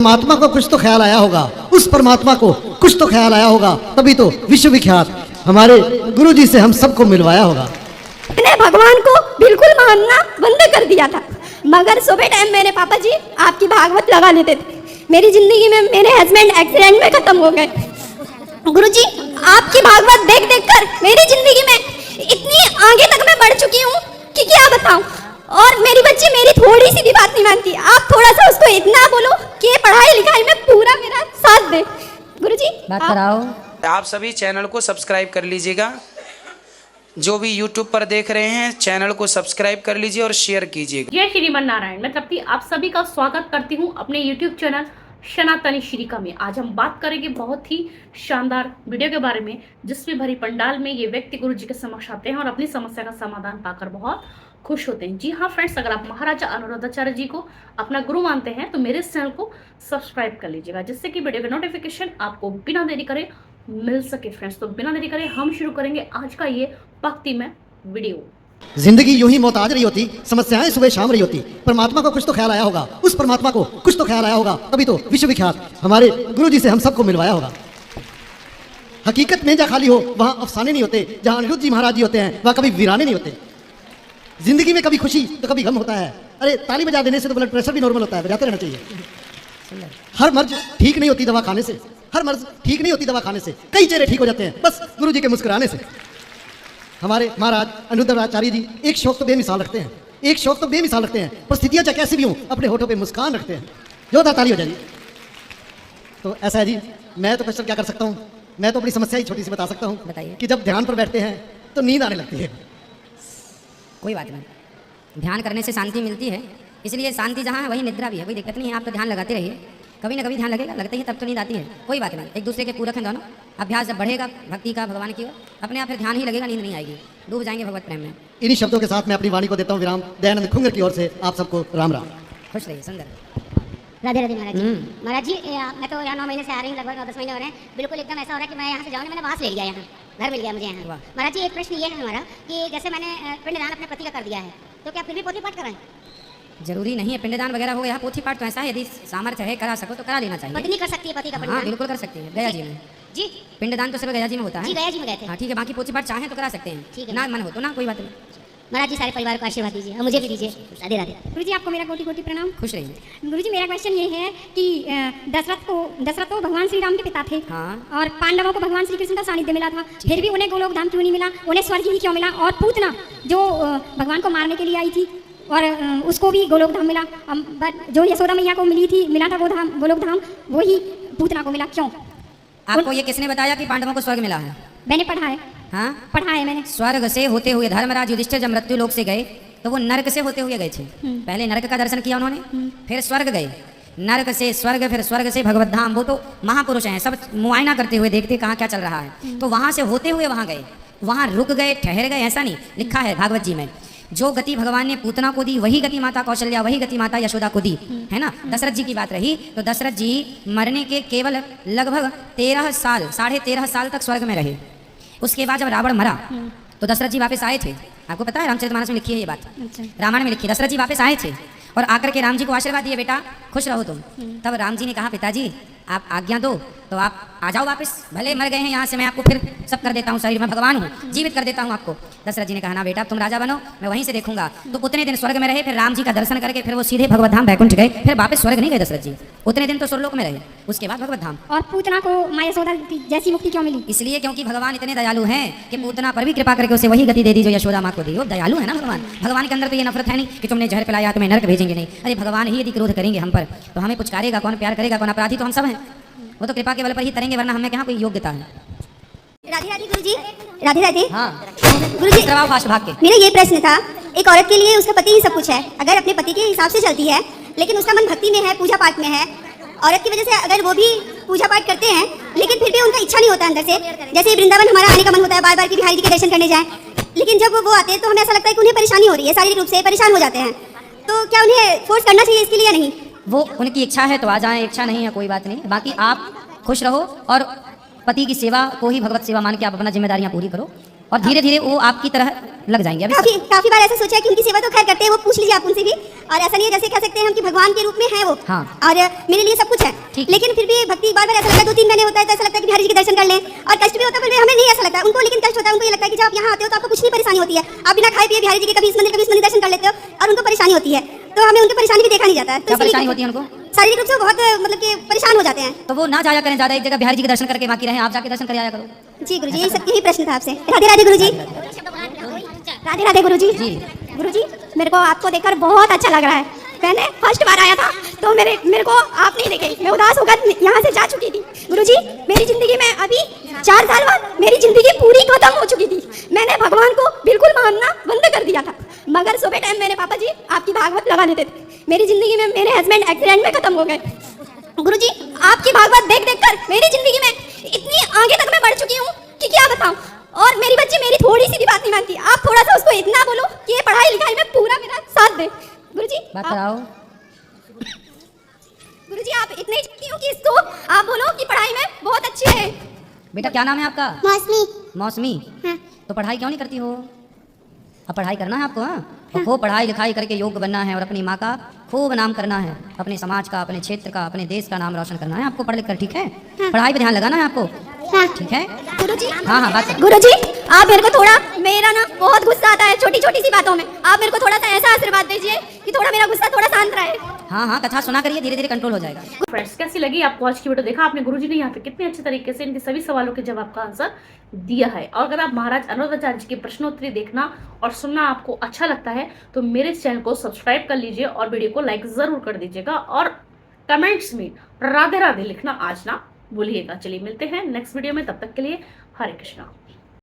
परमात्मा को कुछ तो ख्याल आया होगा, उस परमात्मा को कुछ तो ख्याल आया होगा, तभी तो विश्वविख्यात हमारे गुरु जी से हम सबको मिलवाया होगा। मैंने भगवान को बिल्कुल मानना बंद कर दिया था, मगर सुबह टाइम मेरे पापा जी आपकी भागवत लगा लेते थे। मेरी जिंदगी में मेरे हस्बैंड एक्सीडेंट में खत्म हो गए। गुरुजी आपकी भागवत देख देख कर मेरी जिंदगी में इतनी आगे तक मैं बढ़ चुकी हूँ कि क्या बताऊँ। और मेरी बच्ची मेरी थोड़ी सी भी बात नहीं मानती। आप थोड़ा सा उसको इतना बोलो कि पढ़ाई लिखाई में पूरा मेरा साथ दे। गुरुजी बात कराओ। आप सभी चैनल को सब्सक्राइब कर लीजिएगा। जो भी YouTube पर देख रहे हैं चैनल को सब्सक्राइब कर लीजिए और शेयर कीजिएगा। जय श्रीमन नारायण। मैं तृप्ति आप सभी का स्वागत करती हूं अपने YouTube चैनल सनातनी श्रीका में। आज हम बात करेंगे बहुत ही शानदार वीडियो के बारे में, जिसमें भरी पंडाल में ये व्यक्ति गुरु जी के समक्ष आते हैं और अपनी समस्या का समाधान पाकर बहुत खुश होते हैं। जी हाँ फ्रेंड्स, अगर आप महाराजा अनुरुद्धाचार्य जी को अपना गुरु मानते हैं तो मेरे इस चैनल को सब्सक्राइब कर लीजिएगा, जिससे कि वीडियो का नोटिफिकेशन आपको बिना देरी करे मिल सके। फ्रेंड्स तो बिना देरी करे हम शुरू करेंगे आज का ये भक्ति में वीडियो। जिंदगी यूं ही मोहताज रही होती, समस्याएं सुबह शाम रही होती, परमात्मा को कुछ तो ख्याल आया होगा, उस परमात्मा को कुछ तो ख्याल आया होगा, तभी तो विश्वविख्यात हमारे गुरु जी से हम सबको मिलवाया होगा। हकीकत में जहाँ खाली हो वहाँ अफसाने नहीं होते, जहाँ अनिरुद्ध जी महाराज जी होते हैं वहाँ कभी वीराने नहीं होते। जिंदगी में कभी खुशी तो कभी गम होता है। अरे ताली बजा देने से तो ब्लड प्रेशर भी नॉर्मल होता है, बजाते रहना चाहिए। हर मर्ज ठीक नहीं होती दवा खाने से, हर मर्ज ठीक नहीं होती दवा खाने से, कई चेहरे ठीक हो जाते हैं बस गुरु जी के मुस्कुराने से। हमारे महाराज अनुरुद्धाचार्य जी एक शौक तो बेमिसाल रखते हैं, एक शौक तो बेमिसाल रखते हैं, परिस्थितियां चाहे कैसी भी हों अपने होठों पे मुस्कान रखते हैं। जोरदार ताली हो जाएगी। तो ऐसा है जी, मैं तो क्वेश्चन क्या कर सकता हूँ, मैं तो अपनी समस्या ही छोटी सी बता सकता हूँ। बताइए। कि जब ध्यान पर बैठते हैं तो नींद आने लगती है। कोई बात नहीं, ध्यान करने से शांति मिलती है, इसलिए शांति जहाँ है वही निद्रा भी है। कोई दिक्कत नहीं है, आप तो ध्यान लगाते रहिए, कभी ना कभी ध्यान लगेगा, लगते ही तब तो नींद आती है। कोई बात नहीं, एक दूसरे के पूरक हैं दोनों। अभ्यास जब बढ़ेगा भक्ति का भगवान की ओर, अपने आप फिर ध्यान ही लगेगा, नींद नहीं आएगी, डूब जाएंगे भगवत प्रेम में। इन्हीं शब्दों के साथ मैं अपनी वाणी को देता हूँ विराम। दयानंद खुंगर की ओर से आप सबको राम राम। खुश रहिए, सुंदर। राधे राधे महाराज जी। महाराज जी मैं तो यहाँ 9 महीने से आ रही हूँ, लगभग 9-10 महीने हो रहे हैं। बिल्कुल एकदम ऐसा हो रहा है कि मैं यहाँ से जाऊँ, मैंने वास ले लिया, यहाँ घर मिल गया मुझे यहाँ। महाराज जी एक प्रश्न ये है हमारा कि जैसे मैंने पिंडदान अपने पति का कर दिया है, तो क्या फिर भी पोथी पाठ कराएं? जरूरी नहीं है पिंडदान वगैरह हो गया, पोथी पाठ तो ऐसा है यदि सामर्थ्य है करा सको तो करा लेना चाहिए। पत्नी कर सकती है पति का हाँ पिंडदान? बिल्कुल कर सकती है। गया जी में जी पिंडदान तो सिर्फ गया जी में होता है। जी गया जी में गए थे। हाँ ठीक है, बाकी पोथी पाठ चाहें तो करा सकते हैं, ठीक है। ना मन हो तो ना, कोई बात नहीं। महाराज जी सारे परिवार को आशीर्वाद दीजिए और मुझे भी दीजिए। राधे राधे। गुरु जी आपको मेरा कोटि कोटि प्रणाम। खुश रहिए। गुरु जी मेरा क्वेश्चन ये है कि दशरथ को भगवान श्री राम के पिता थे। हाँ। और पांडवों को भगवान श्री कृष्ण का सानिध्य मिला था, फिर भी उन्हें गोलोक धाम क्यों नहीं मिला? उन्हें स्वर्ग ही क्यों मिला? और पूतना जो भगवान को मारने के लिए आई थी और उसको भी गोलोक धाम मिला, जो यशोदा मैया को मिला था वो धाम गोलोक धाम, वही पूतना को मिला, क्यों? आपको ये किसने बताया कि पांडवों को स्वर्ग मिला है? मैंने पढ़ा है। हाँ पढ़ा है मैंने। स्वर्ग से होते हुए धर्मराज युधिष्ठिर जब मृत्यु लोक से गए तो वो नरक से होते हुए गए थे। पहले नरक का दर्शन किया उन्होंने, फिर स्वर्ग गए, नरक से स्वर्ग, फिर स्वर्ग से भगवत धाम। वो तो महापुरुष हैं, सब मुआयना करते हुए देखते कहाँ क्या चल रहा है। तो वहां से होते हुए वहां गए, वहां रुक गए, ठहर गए, ऐसा नहीं। लिखा है भागवत जी में, जो गति भगवान ने पूतना को दी वही गति माता कौशल्या, वही गति माता यशोदा को दी, है ना। दशरथ जी की बात रही तो दशरथ जी मरने के केवल लगभग 13 साल, 13.5 साल तक स्वर्ग में रहे। उसके बाद जब रावण मरा तो दशरथ जी वापस आए थे। आपको पता है रामचरितमानस में लिखी है ये बात, रामायण में लिखी। दशरथ जी वापस आए थे और आकर के राम जी को आशीर्वाद दिए, बेटा खुश रहो तुम। तब राम जी ने कहा, पिताजी आप आज्ञा दो तो आप आ जाओ वापस, भले मर गए हैं यहाँ से, मैं आपको फिर सब कर देता हूँ, शरीर में भगवान हूँ, जीवित कर देता हूँ आपको। दशरथ जी ने कहा, ना बेटा तुम राजा बनो, मैं वहीं से देखूंगा। तो उतने दिन स्वर्ग में रहे, फिर राम जी का दर्शन करके फिर वो सीधे भगवत धाम बैकुंठ गए, फिर वापस स्वर्ग नहीं गए दशरथ जी, उतने दिन तो स्वर्लोक में रहे, उसके बाद भगवत धाम। और पूतना को माँ यशोदा जैसी मुक्ति क्यों मिली? इसलिए क्योंकि भगवान इतने दयालु हैं कि पूतना पर भी कृपा करके उसे वही गति दे दी जो यशोदा माँ को दी। वो दयालु है ना भगवान। भगवान के अंदर तो ये नफरत है नहीं कि तुमने जहर पिलाया तुम्हें नरक भेजेंगे, नहीं। अरे भगवान ही यदि क्रोध करेंगे हम पर तो हमें पुचकारेगा कौन, प्यार करेगा कौन? अपराधी तो हम सब हैं, वो तो कृपा के बल पर ही तरेंगे, वरना हमें कहाँ कोई योग्यता है। राधे राधे गुरु जी। राधे राधे। हाँ गुरु जी फास्ट भाग के। मेरा ये प्रश्न था, एक औरत के लिए उसका पति ही सब कुछ है, अगर अपने पति के हिसाब से चलती है लेकिन उसका मन भक्ति में है, पूजा पाठ में है, औरत की वजह से अगर वो भी पूजा पाठ करते हैं लेकिन फिर भी उनका इच्छा नहीं होता अंदर से, जैसे वृंदावन हमारा आने का मन होता है बार बार कि बिहारी जी के दर्शन करने जाएं, लेकिन जब वो आते हैं तो हमें ऐसा लगता है कि उन्हें परेशानी हो रही है, शारीरिक रूप से परेशान हो जाते हैं, तो क्या उन्हें फोर्स करना चाहिए इसके लिए या नहीं? वो उनकी इच्छा है तो आ जाएं, इच्छा नहीं है कोई बात नहीं। बाकी आप खुश रहो और पति की सेवा को ही भगवत सेवा मान के आप अपना जिम्मेदारियां पूरी करो। और धीरे धीरे वो आपकी तरह लग जाएंगे। अभी काफी बार ऐसा सोचा है कि उनकी सेवा तो खैर करते हैं, वो पूछ लीजिए आप उनसे भी। और ऐसा नहीं है, जैसे कह सकते हैं हम कि भगवान के रूप में है वो। हाँ। और मेरे लिए सब कुछ है, लेकिन फिर भी भक्ति बार बार ऐसा लगता है 2-3 महीने होता है तो ऐसा लगता है कि बिहारी जी के दर्शन कर लें। और कष्ट भी होता है, पर हमें नहीं ऐसा लगता है उनको, लेकिन कष्ट होता है उनको। ये लगता है कि जब आप यहाँ आते हो तो आपको कुछ नहीं परेशानी होती है, आप बिना खाए पिए बिहारी जी के कभी इस मंदिर दर्शन कर लेते हो, और उनको परेशानी होती है तो हमें उनकी परेशानी भी देखा नहीं जाता है। क्या परेशानी होती है उनको? शारीरिक रूप से बहुत मतलब कि परेशान हो जाते हैं। तो वो ना जाया करें ज्यादा, एक जगह बिहारी जी के दर्शन करके बाकी रहे, आप जाके दर्शन कर आया करो। जी गुरुजी, यही प्रश्न था आपसे। राधे राधे गुरुजी। राधे राधे गुरुजी। जी गुरुजी, मेरे को आपको देखकर बहुत अच्छा लग रहा है। मैंने फर्स्ट बार आया था तो मेरे को आप नहीं देखे, मैं उदास होकर यहाँ से जा चुकी थी। गुरुजी, मेरी जिंदगी में अभी 4 साल बाद मेरी जिंदगी पूरी खत्म हो चुकी थी। मैंने भगवान को बिल्कुल मानना बंद कर दिया था, मगर सुबह टाइम मेरे पापा जी आपकी भागवत लगा लेते थे। मेरी जिंदगी में मेरे हस्बैंड एक्सीडेंट में खत्म हो गए। गुरुजी, आपकी भागवत देख देख कर मेरी जिंदगी में इतनी आगे तक मैं बढ़ चुकी हूँ कि क्या बताऊँ। और मेरी बच्ची मेरी थोड़ी सी भी बात नहीं मानती। आप थोड़ा सा उसको इतना बोलो कि ये पढ़ाई लिखाई में पूरा मेरा साथ दे। गुरुजी बात कराओ। गुरुजी, आप इतने ही चाहती हूँ कि इसको आप बोलो कि पढ़ाई में बहुत अच्छी है। बेटा क्या नाम है आपका? मौसमी। मौसमी। हाँ। तो पढ़ाई क्यों नहीं करती हो? अब पढ़ाई करना है आपको। हाँ, और खूब पढ़ाई लिखाई करके योग्य बनना है और अपनी माँ का खूब नाम करना है, अपने समाज का, अपने क्षेत्र का, अपने देश का नाम रोशन करना है आपको पढ़ लिख कर। ठीक है? पढ़ाई पे ध्यान लगाना है आपको। ठीक है गुरुजी? हाँ हाँ, बात करो। गुरुजी, आप मेरे को थोड़ा, मेरा ना बहुत गुस्सा आता है छोटी छोटी सी बातों में, आप मेरे को थोड़ा सा ऐसा आशीर्वाद दीजिए कि थोड़ा मेरा गुस्सा थोड़ा शांत रहे। हाँ हाँ, कथा सुना करिए, धीरे धीरे कंट्रोल हो जाएगा। फ्रेंड्स, कैसी लगी आपको आज की वीडियो? देखा आपने गुरुजी ने यहाँ पे कितने अच्छे तरीके से इनके सभी सवालों के जवाब का आंसर दिया है। और अगर आप महाराज अनुरुद्धाचार्य जी की प्रश्नोत्तरी देखना और सुनना आपको अच्छा लगता है तो मेरे चैनल को सब्सक्राइब कर लीजिए और वीडियो को लाइक जरूर कर दीजिएगा, और कमेंट्स में राधे राधे लिखना आज ना भूलिएगा। चलिए मिलते हैं नेक्स्ट वीडियो में, तब तक के लिए हरे कृष्णा।